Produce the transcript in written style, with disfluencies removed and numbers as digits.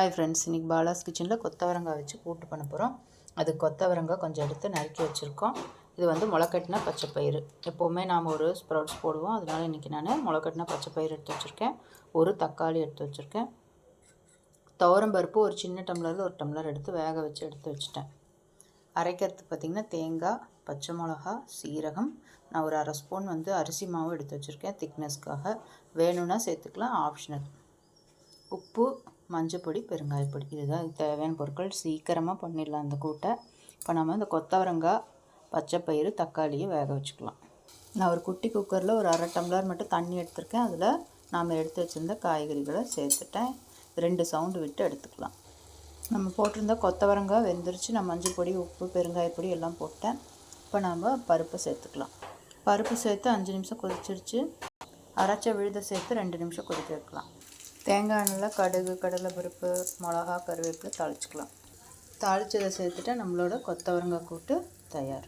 Hi friends, இன்றைக்கி பாலாஸ் கிச்சனில் கொத்தவரங்காய் வச்சு கூட்டு பண்ண போகிறோம். அது கொத்தவரங்காய் கொஞ்சம் எடுத்து நறுக்கி வச்சுருக்கோம். இது வந்து முளைக்கட்டின பச்சைப்பயிறு. எப்போவுமே நாம் ஒரு ஸ்ப்ரவுட்ஸ் போடுவோம். அதனால் இன்றைக்கி நான் முளைக்கட்டின பச்சைப்பயிறு எடுத்து வச்சுருக்கேன். ஒரு தக்காளி எடுத்து வச்சுருக்கேன். துவரம்பருப்பு ஒரு சின்ன டம்ளரில் ஒரு டம்ளர் எடுத்து வேக வச்சு எடுத்து வச்சுட்டேன். அரைக்கிறதுக்கு பார்த்திங்கன்னா தேங்காய், பச்சை மிளகா, சீரகம், நான் ஒரு அரை ஸ்பூன் வந்து அரிசி மாவு எடுத்து வச்சுருக்கேன் திக்னஸ்க்காக. வேணும்னா சேர்த்துக்கலாம், ஆப்ஷனல். உப்பு, மஞ்சப்பொடி, பெருங்காயப்பொடி, இதுதான் தேவையான பொருட்கள். சீக்கிரமாக பண்ணிடலாம் இந்த கூட்டை. இப்போ நம்ம இந்த கொத்தவரங்காய், பச்சைப்பயிறு, தக்காளியை வேக வச்சுக்கலாம். நான் ஒரு குட்டி குக்கரில் ஒரு அரை டம்ளர் மட்டும் தண்ணி எடுத்திருக்கேன். அதில் நாம் எடுத்து வச்சுருந்த காய்கறிகளை சேர்த்துட்டேன். 2 சவுண்டு விட்டு எடுத்துக்கலாம். நம்ம போட்டிருந்த கொத்தவரங்காய் வெந்துருச்சு. நான் மஞ்சள் பொடி, உப்பு, பெருங்காயப்பொடி எல்லாம் போட்டேன். இப்போ நாம் பருப்பை சேர்த்துக்கலாம். பருப்பு சேர்த்து 5 நிமிஷம் கொதிச்சிருச்சு. அரைச்ச விழுதை சேர்த்து 2 நிமிஷம் கொதிக்க வைக்கலாம். தேங்காய் எண்ணெயில் கடுகு, கடலைப்பருப்பு, மிளகா, கருவேப்பிலை தாளிச்சிக்கலாம். தாளித்ததை சேர்த்துட்டு நம்மளோட கொத்தவரங்காய் கூட்டு தயார்.